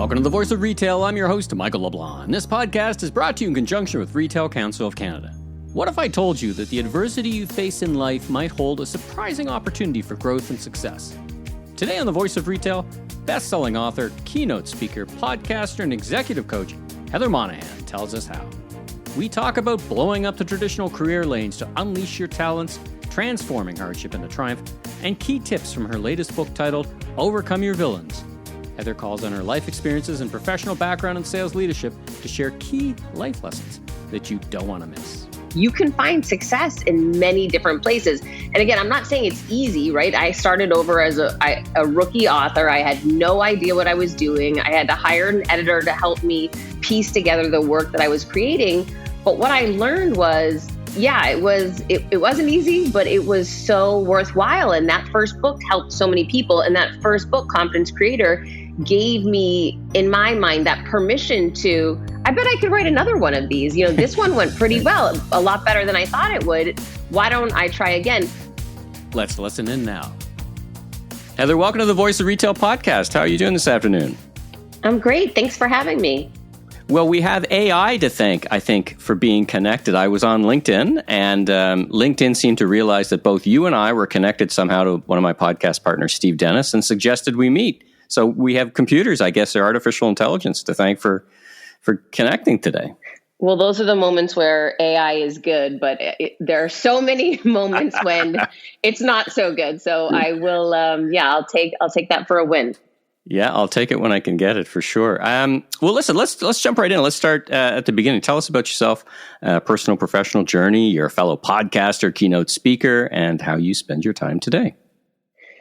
Welcome to the Voice of Retail. I'm your host, Michael LeBlanc. This podcast is brought to you in conjunction with Retail Council of Canada. What if I told you that the adversity you face in life might hold a surprising opportunity for growth and success? Today on the Voice of Retail, best-selling author, keynote speaker, podcaster, and executive coach Heather Monahan tells us how. We talk about blowing up the traditional career lanes to unleash your talents, transforming hardship into triumph, and key tips from her latest book titled Overcome Your Villains. Heather calls on her life experiences and professional background in sales leadership to share key life lessons that you don't want to miss. You can find success in many different places. And again, I'm not saying it's easy, right? I started over as a rookie author. I had no idea what I was doing. I had to hire an editor to help me piece together the work that I was creating. But what I learned was, it wasn't easy, but it was so worthwhile. And that first book helped so many people. And that first book, Confidence Creator, gave me, in my mind, that permission to, I bet I could write another one of these. This one went pretty well, a lot better than I thought it would. Why don't I try again? Let's listen in now. Heather, welcome to the Voice of Retail podcast. How are you doing this afternoon? I'm great. Thanks for having me. Well, we have AI to thank, I think, for being connected. I was on LinkedIn, and LinkedIn seemed to realize that both you and I were connected somehow to one of my podcast partners, Steve Dennis, and suggested we meet. So we have computers, I guess, or artificial intelligence to thank for connecting today. Well, those are the moments where AI is good, but there are so many moments when it's not so good. So I will, I'll take that for a win. Yeah, I'll take it when I can get it for sure. Well, listen, let's jump right in. Let's start at the beginning. Tell us about yourself, personal, professional journey, your fellow podcaster, keynote speaker, and how you spend your time today.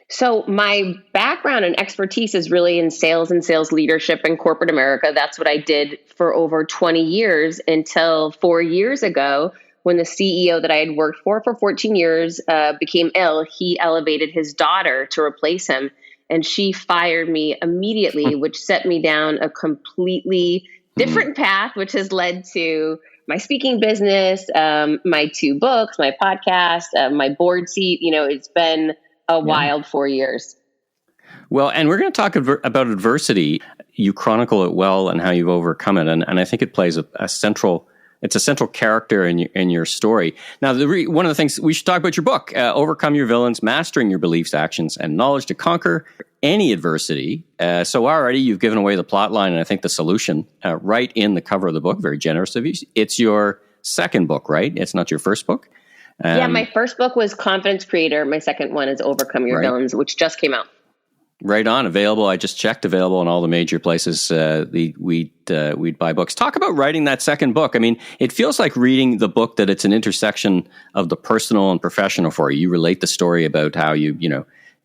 So my background and expertise is really in sales and sales leadership in corporate America. That's what I did for over 20 years until 4 years ago when the CEO that I had worked for 14 years became ill. He elevated his daughter to replace him, and she fired me immediately, which set me down a completely different path, which has led to my speaking business, my 2 books, my podcast, my board seat. It's been a wild 4 years. Well, and we're going to talk about adversity. You chronicle it well and how you've overcome it. And I think it plays a central character in your story. Now, one of the things we should talk about your book, Overcome Your Villains, Mastering Your Beliefs, Actions, and Knowledge to Conquer Any Adversity. So already you've given away the plot line and I think the solution right in the cover of the book. Very generous of you. It's your second book, right? It's not your first book. My first book was Confidence Creator. My second one is Overcome Your Villains, which just came out. Right on. Available. I just checked. Available in all the major places we'd buy books. Talk about writing that second book. I mean, it feels like reading the book that it's an intersection of the personal and professional for you. You relate the story about how you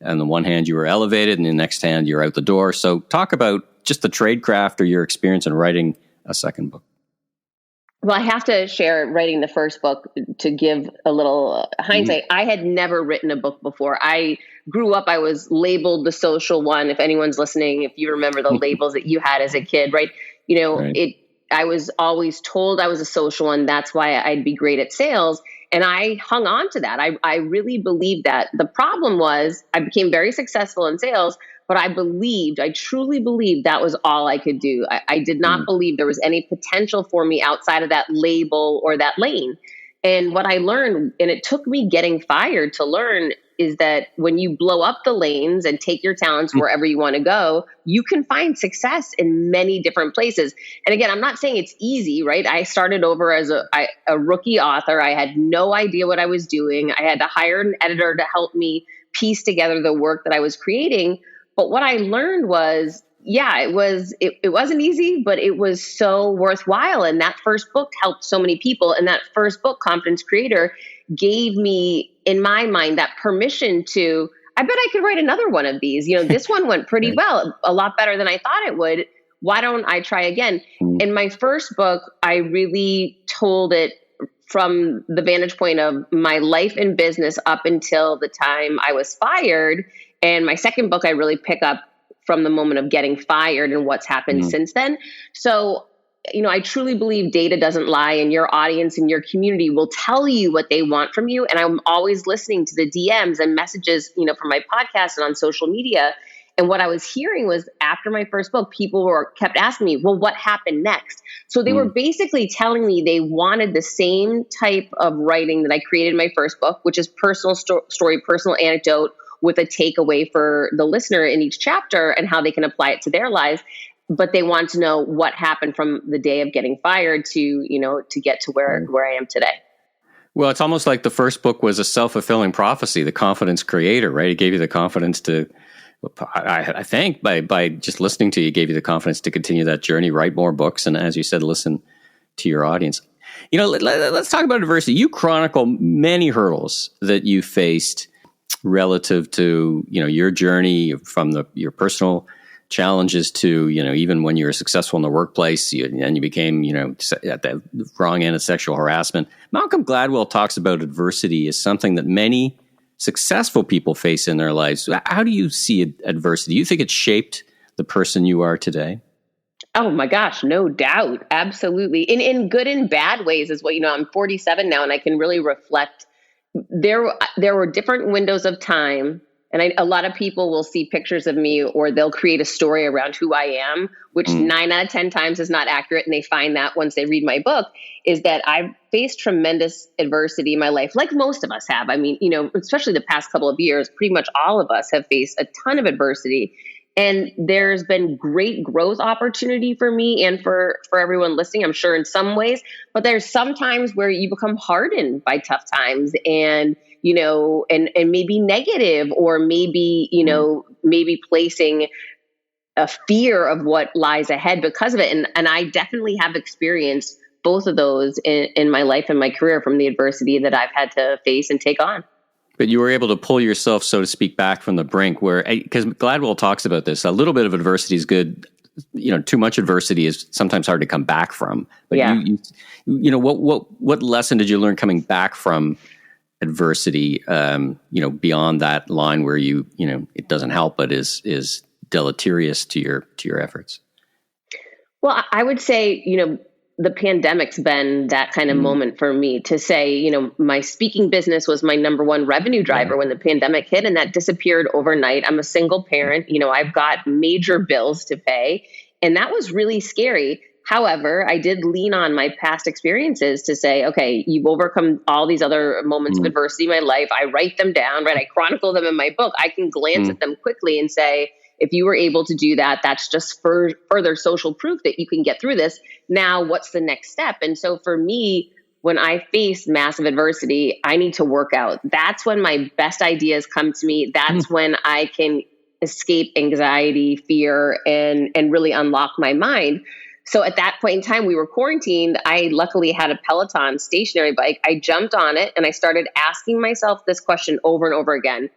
on the one hand you were elevated and the next hand you're out the door. So talk about just the tradecraft or your experience in writing a second book. Well, I have to share writing the first book to give a little hindsight. I had never written a book before. I grew up, I was labeled the social one. If anyone's listening, if you remember the labels that you had as a kid, right? I was always told I was a social one. That's why I'd be great at sales. And I hung on to that. I really believed that. The problem was I became very successful in sales, but I truly believed that was all I could do. I did not believe there was any potential for me outside of that label or that lane. And what I learned, and it took me getting fired to learn, is that when you blow up the lanes and take your talents wherever you want to go, you can find success in many different places. And again, I'm not saying it's easy, right? I started over as a rookie author. I had no idea what I was doing. I had to hire an editor to help me piece together the work that I was creating. But what I learned was, it wasn't easy, but it was so worthwhile. And that first book helped so many people. And that first book, Confidence Creator, gave me, in my mind, that permission to, I bet I could write another one of these. This one went pretty well, a lot better than I thought it would. Why don't I try again? In my first book, I really told it from the vantage point of my life in business up until the time I was fired. And my second book, I really pick up from the moment of getting fired and what's happened since then. So, I truly believe data doesn't lie, and your audience and your community will tell you what they want from you. And I'm always listening to the DMs and messages, from my podcast and on social media. And what I was hearing was after my first book, people kept asking me, well, what happened next? So they were basically telling me they wanted the same type of writing that I created in my first book, which is personal story, personal anecdote with a takeaway for the listener in each chapter and how they can apply it to their lives. But they want to know what happened from the day of getting fired to get to where I am today. Well, it's almost like the first book was a self-fulfilling prophecy, The Confidence Creator, right? It gave you the confidence to, I think, by just listening to you, gave you the confidence to continue that journey, write more books, and as you said, listen to your audience. Let's talk about adversity. You chronicle many hurdles that you faced relative to, your journey from your personal challenges to, even when you were successful in the workplace and you became, at the wrong end of sexual harassment. Malcolm Gladwell talks about adversity as something that many successful people face in their lives. How do you see adversity? Do you think it shaped the person you are today? Oh my gosh, no doubt. Absolutely. In good and bad ways is what, I'm 47 now and I can really reflect. There were different windows of time. And a lot of people will see pictures of me or they'll create a story around who I am, which 9 out of 10 times is not accurate. And they find that once they read my book, is that I've faced tremendous adversity in my life, like most of us have. I mean, especially the past couple of years, pretty much all of us have faced a ton of adversity. And there's been great growth opportunity for me and for everyone listening, I'm sure in some ways. But there's some times where you become hardened by tough times and maybe negative or maybe, maybe placing a fear of what lies ahead because of it. And I definitely have experienced both of those in my life and my career from the adversity that I've had to face and take on. But you were able to pull yourself, so to speak, back from the brink because Gladwell talks about this. A little bit of adversity is good. Too much adversity is sometimes hard to come back from. But yeah. What lesson did you learn coming back from adversity, beyond that line where it doesn't help, but is deleterious to your efforts? Well, I would say, the pandemic's been that kind of moment for me to say, my speaking business was my number one revenue driver when the pandemic hit, and that disappeared overnight. I'm a single parent. I've got major bills to pay, and that was really scary. However, I did lean on my past experiences to say, okay, you've overcome all these other moments of adversity in my life. I write them down, right? I chronicle them in my book. I can glance at them quickly and say, if you were able to do that, that's just further social proof that you can get through this. Now, what's the next step? And so for me, when I face massive adversity, I need to work out. That's when my best ideas come to me. That's when I can escape anxiety, fear, and really unlock my mind. So at that point in time, we were quarantined. I luckily had a Peloton stationary bike. I jumped on it and I started asking myself this question over and over again.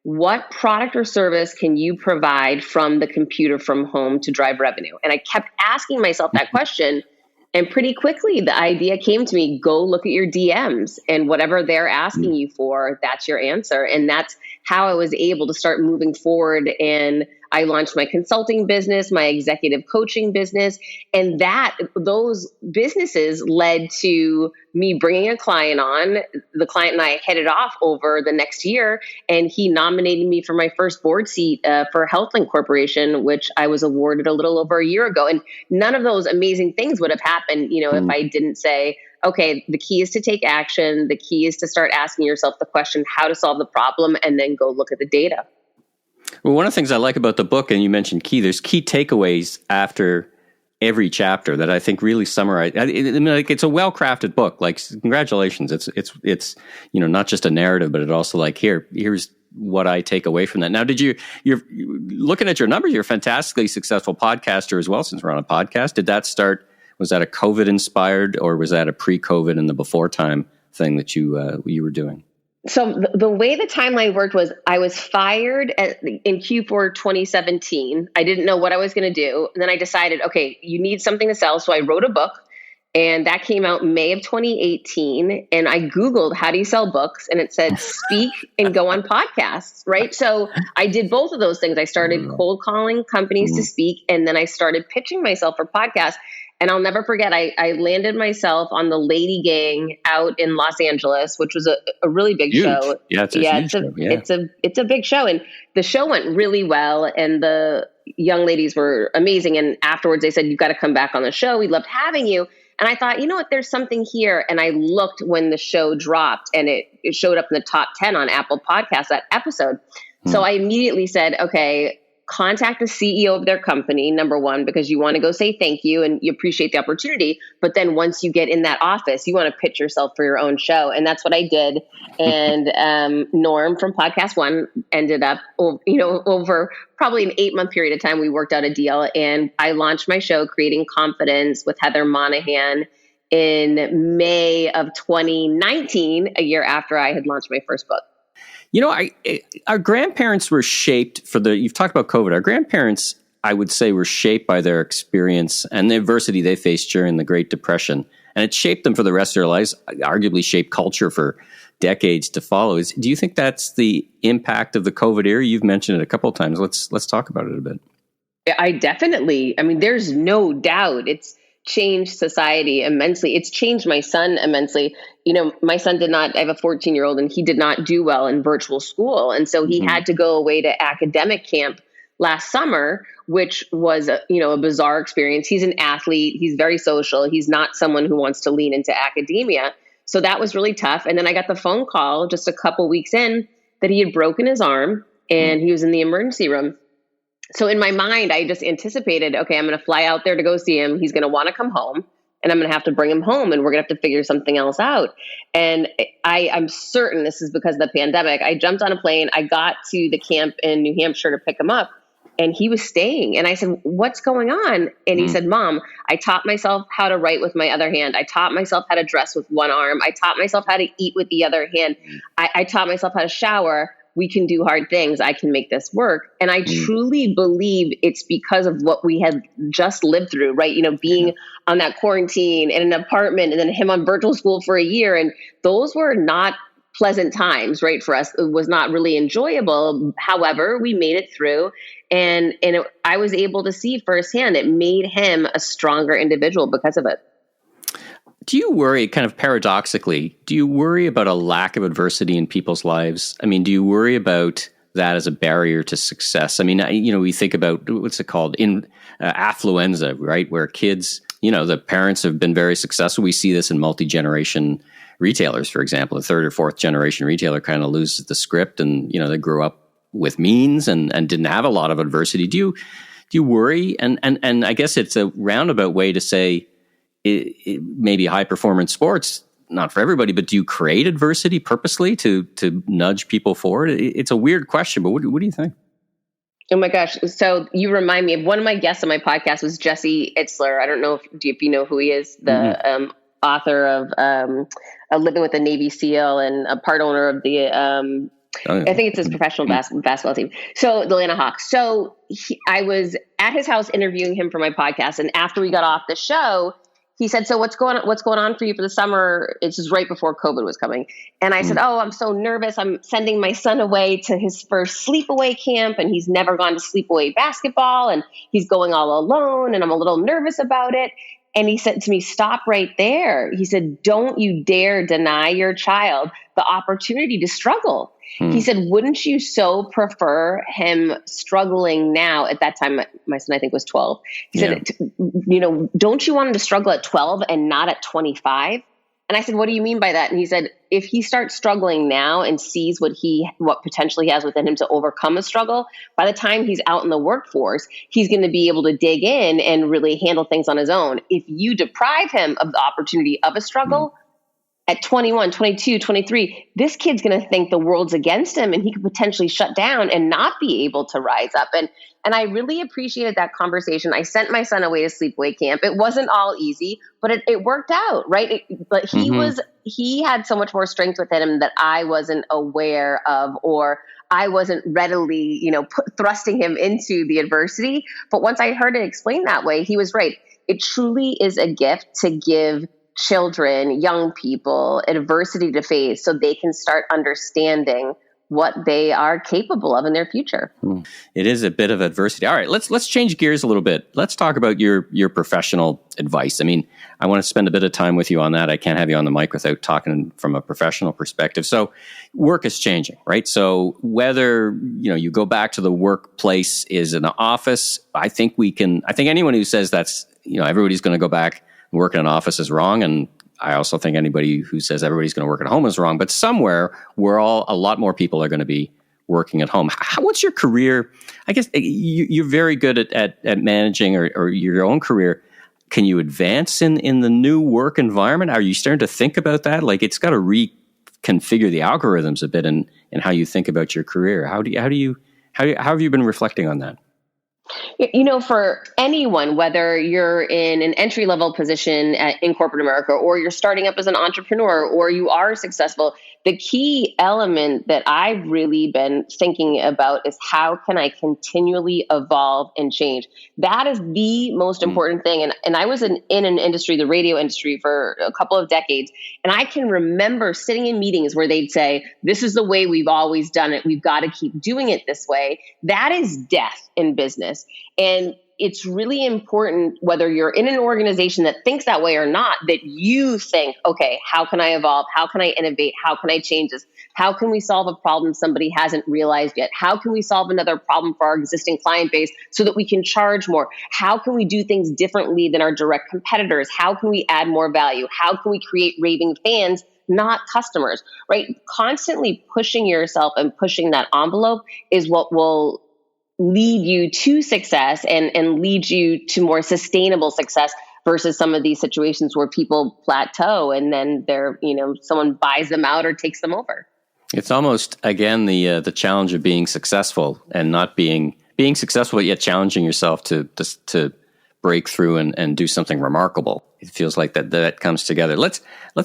What product or service can you provide from the computer from home to drive revenue? And I kept asking myself that question. And pretty quickly, the idea came to me, go look at your DMs and whatever they're asking you for, that's your answer. And that's how I was able to start moving forward. And I launched my consulting business, my executive coaching business, and those businesses led to me bringing a client on. The client and I hit it off over the next year, and he nominated me for my first board seat for Healthlynked Corporation, which I was awarded a little over a year ago. And none of those amazing things would have happened, if I didn't say, okay, the key is to take action. The key is to start asking yourself the question, how to solve the problem, and then go look at the data. Well, one of the things I like about the book, and you mentioned there's key takeaways after every chapter that I think really summarize. It's a well-crafted book. Like, congratulations. It's not just a narrative, but it also here's what I take away from that. Now, you're looking at your numbers, you're a fantastically successful podcaster as well, since we're on a podcast. Was that a COVID inspired, or was that a pre-COVID and the before time thing that you were doing? So the way the timeline worked was I was fired in Q4 2017. I didn't know what I was going to do. And then I decided, okay, you need something to sell. So I wrote a book, and that came out May of 2018. And I Googled, how do you sell books? And it said, speak and go on podcasts, right? So I did both of those things. I started cold calling companies to speak, and then I started pitching myself for podcasts. And I'll never forget, I landed myself on the Lady Gang out in Los Angeles, which was a really big Huge. show. Yeah, it's a huge show. Yeah. It's a big show. And the show went really well. And the young ladies were amazing. And afterwards they said, you've got to come back on the show. We loved having you. And I thought, you know what, there's something here. And I looked when the show dropped and it showed up in the top 10 on Apple Podcasts, that episode. So I immediately said, okay, contact the CEO of their company, number one, because you want to go say thank you and you appreciate the opportunity. But then once you get in that office, you want to pitch yourself for your own show. And that's what I did. And Norm from Podcast One ended up, over probably an 8-month period of time, we worked out a deal. And I launched my show, Creating Confidence with Heather Monahan, in May of 2019, a year after I had launched my first book. Our grandparents were shaped you've talked about COVID. Our grandparents, I would say, were shaped by their experience and the adversity they faced during the Great Depression. And it shaped them for the rest of their lives, arguably shaped culture for decades to follow. Do you think that's the impact of the COVID era? You've mentioned it a couple of times. Let's talk about it a bit. There's no doubt it's changed society immensely. It's changed my son immensely. My son I have a 14-year-old and he did not do well in virtual school. And so he had to go away to academic camp last summer, which was a bizarre experience. He's an athlete. He's very social. He's not someone who wants to lean into academia. So that was really tough. And then I got the phone call just a couple weeks in that he had broken his arm and he was in the emergency room. So in my mind, I just anticipated, okay, I'm going to fly out there to go see him. He's going to want to come home and I'm going to have to bring him home and we're going to have to figure something else out. And I'm certain this is because of the pandemic. I jumped on a plane. I got to the camp in New Hampshire to pick him up and he was staying. And I said, what's going on? And he said, Mom, I taught myself how to write with my other hand. I taught myself how to dress with one arm. I taught myself how to eat with the other hand. I taught myself how to shower. We can do hard things. I can make this work. And I truly believe it's because of what we had just lived through, right? Being on that quarantine in an apartment and then him on virtual school for a year. And those were not pleasant times, right? For us, it was not really enjoyable. However, we made it through and I was able to see firsthand, it made him a stronger individual because of it. Do you worry, kind of paradoxically, about a lack of adversity in people's lives? Do you worry about that as a barrier to success? We think about, what's it called, affluenza, right? Where kids, the parents have been very successful. We see this in multi-generation retailers, for example. A third or fourth generation retailer kind of loses the script and, they grew up with means and didn't have a lot of adversity. Do you worry? And I guess it's a roundabout way to say, maybe high performance sports, not for everybody, but do you create adversity purposely to nudge people forward? It's a weird question, but what do you think? Oh my gosh. So you remind me of one of my guests on my podcast was Jesse Itzler. I don't know if you know who he is, the author of Living with a Navy SEAL and a part owner of the, I think it's his professional basketball team. So the Atlanta Hawks. So I was at his house interviewing him for my podcast. And after we got off the show, he said, so what's going on for you for the summer? It's just right before COVID was coming. And I said, oh, I'm so nervous. I'm sending my son away to his first sleepaway camp and he's never gone to sleepaway basketball and he's going all alone and I'm a little nervous about it. And he said to me, stop right there. He said, don't you dare deny your child the opportunity to struggle. He said, wouldn't you so prefer him struggling now? At that time, my son, I think, was 12. He said, don't you want him to struggle at 12 and not at 25? And I said, what do you mean by that? And he said, if he starts struggling now and sees what potentially he has within him to overcome a struggle, by the time he's out in the workforce, he's going to be able to dig in and really handle things on his own. If you deprive him of the opportunity of a struggle, at 21, 22, 23, this kid's going to think the world's against him and he could potentially shut down and not be able to rise up. And I really appreciated that conversation. I sent my son away to sleepaway camp. It wasn't all easy, but it worked out, right? But he had so much more strength within him that I wasn't aware of, or I wasn't readily, thrusting him into the adversity. But once I heard it explained that way, he was right. It truly is a gift to give children, young people, adversity to face so they can start understanding what they are capable of in their future. It is a bit of adversity. All right, let's change gears a little bit. Let's talk about your professional advice. I mean, I want to spend a bit of time with you on that. I can't have you on the mic without talking from a professional perspective. So work is changing, right? So whether, you go back to the workplace is an office, I think anyone who says that's, everybody's going to go back and work in an office is wrong. And I also think anybody who says everybody's going to work at home is wrong. But somewhere a lot more people are going to be working at home. What's your career? I guess you're very good at managing or your own career. Can you advance in the new work environment? Are you starting to think about that? Like, it's got to reconfigure the algorithms a bit in how you think about your career. How have you been reflecting on that? For anyone, whether you're in an entry-level position in corporate America, or you're starting up as an entrepreneur, or you are successful, the key element that I've really been thinking about is how can I continually evolve and change? That is the most important thing. And I was in an industry, the radio industry, for a couple of decades. And I can remember sitting in meetings where they'd say, this is the way we've always done it. We've got to keep doing it this way. That is death in business. And it's really important, whether you're in an organization that thinks that way or not, that you think, okay, how can I evolve? How can I innovate? How can I change this? How can we solve a problem somebody hasn't realized yet? How can we solve another problem for our existing client base so that we can charge more? How can we do things differently than our direct competitors? How can we add more value? How can we create raving fans, not customers, right? Constantly pushing yourself and pushing that envelope is what will lead you to success and lead you to more sustainable success versus some of these situations where people plateau and then someone buys them out or takes them over. It's almost, again, the challenge of being successful and not being successful, yet challenging yourself to break through and do something remarkable. It feels like that comes together. Let's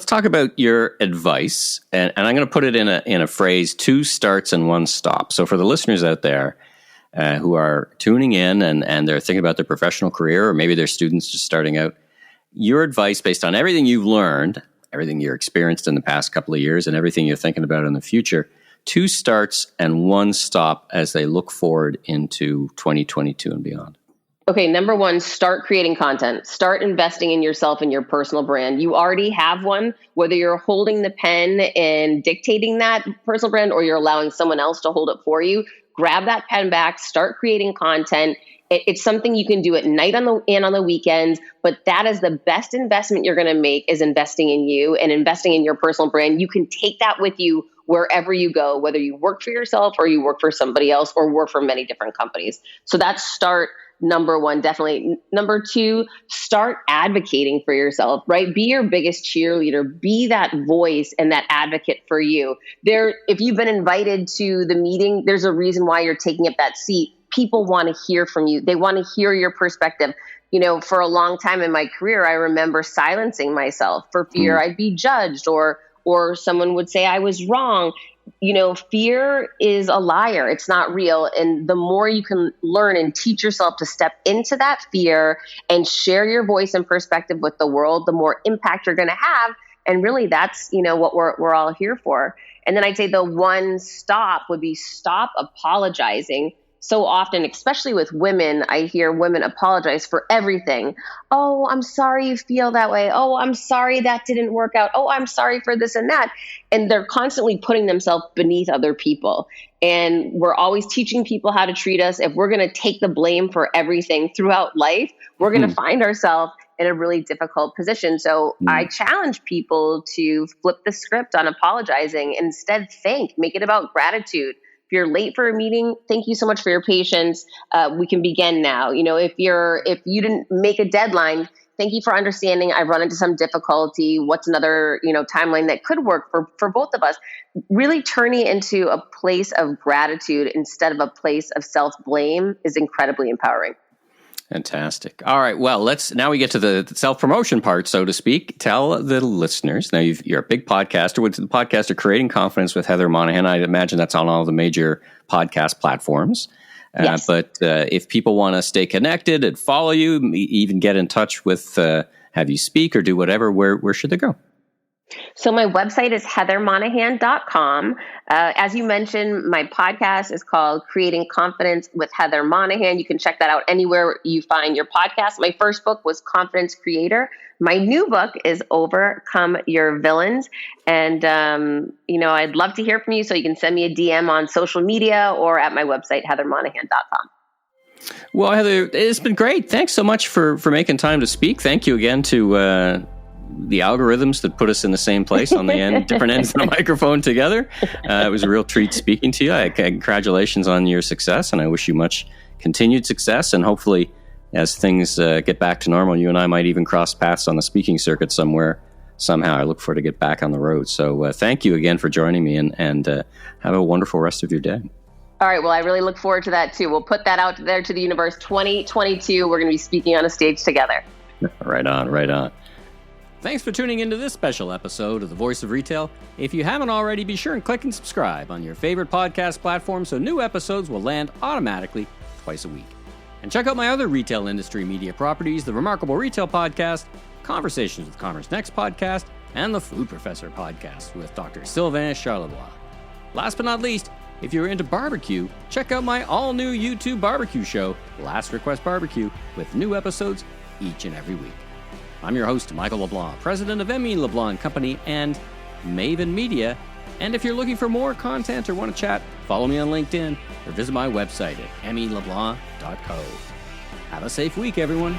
talk about your advice, and I'm going to put it in a phrase: 2 starts and 1 stop. So for the listeners out there who are tuning in and they're thinking about their professional career, or maybe they're students just starting out, your advice based on everything you've learned, everything you're experienced in the past couple of years, and everything you're thinking about in the future: 2 starts and 1 stop as they look forward into 2022 and beyond. Okay, number 1, start creating content. Start investing in yourself and your personal brand. You already have one, whether you're holding the pen and dictating that personal brand or you're allowing someone else to hold it for you. Grab that pen back, start creating content. It's something you can do at night and on the weekends, but that is the best investment you're going to make, is investing in you and investing in your personal brand. You can take that with you wherever you go, whether you work for yourself or you work for somebody else or work for many different companies. So that's start number 1, definitely. Number 2, start advocating for yourself, right? Be your biggest cheerleader. Be that voice and that advocate for you. If you've been invited to the meeting, there's a reason why you're taking up that seat. People want to hear from you. They want to hear your perspective. For a long time in my career, I remember silencing myself for fear I'd be judged or someone would say I was wrong. Fear is a liar. It's not real. And the more you can learn and teach yourself to step into that fear and share your voice and perspective with the world, the more impact you're going to have. And really, that's, what we're all here for. And then I'd say the 1 stop would be stop apologizing. So often, especially with women, I hear women apologize for everything. Oh, I'm sorry you feel that way. Oh, I'm sorry that didn't work out. Oh, I'm sorry for this and that. And they're constantly putting themselves beneath other people. And we're always teaching people how to treat us. If we're going to take the blame for everything throughout life, we're going to find ourselves in a really difficult position. So I challenge people to flip the script on apologizing. Instead, make it about gratitude. If you're late for a meeting, thank you so much for your patience. We can begin now. If you didn't make a deadline, thank you for understanding. I've run into some difficulty. What's another, timeline that could work for both of us? Really turning into a place of gratitude instead of a place of self-blame is incredibly empowering. Fantastic. All right. Well, now we get to the self-promotion part, so to speak. Tell the listeners, now you're a big podcaster. What's the podcaster Creating Confidence with Heather Monahan? I imagine that's on all the major podcast platforms. Yes. But if people want to stay connected and follow you, even get in touch with, have you speak or do whatever, where should they go? So my website is heathermonahan.com. As you mentioned, my podcast is called Creating Confidence with Heather Monahan. You can check that out anywhere you find your podcast. My first book was Confidence Creator. My new book is Overcome Your Villains. And, I'd love to hear from you. So you can send me a DM on social media or at my website, heathermonahan.com. Well, Heather, it's been great. Thanks so much for making time to speak. Thank you again to the algorithms that put us in the same place on the different ends of the microphone together. It was a real treat speaking to you. Congratulations on your success, and I wish you much continued success. And hopefully, as things get back to normal, you and I might even cross paths on the speaking circuit somewhere, somehow. I look forward to get back on the road. So thank you again for joining me, and have a wonderful rest of your day. All right. Well, I really look forward to that, too. We'll put that out there to the universe. 2022, we're going to be speaking on a stage together. Right on, right on. Thanks for tuning into this special episode of The Voice of Retail. If you haven't already, be sure and click and subscribe on your favorite podcast platform so new episodes will land automatically twice a week. And check out my other retail industry media properties, the Remarkable Retail Podcast, Conversations with Commerce Next Podcast, and the Food Professor Podcast with Dr. Sylvain Charlebois. Last but not least, if you're into barbecue, check out my all-new YouTube barbecue show, Last Request Barbecue, with new episodes each and every week. I'm your host, Michael LeBlanc, president of M.E. LeBlanc Company and Maven Media. And if you're looking for more content or want to chat, follow me on LinkedIn or visit my website at meleblanc.co. Have a safe week, everyone.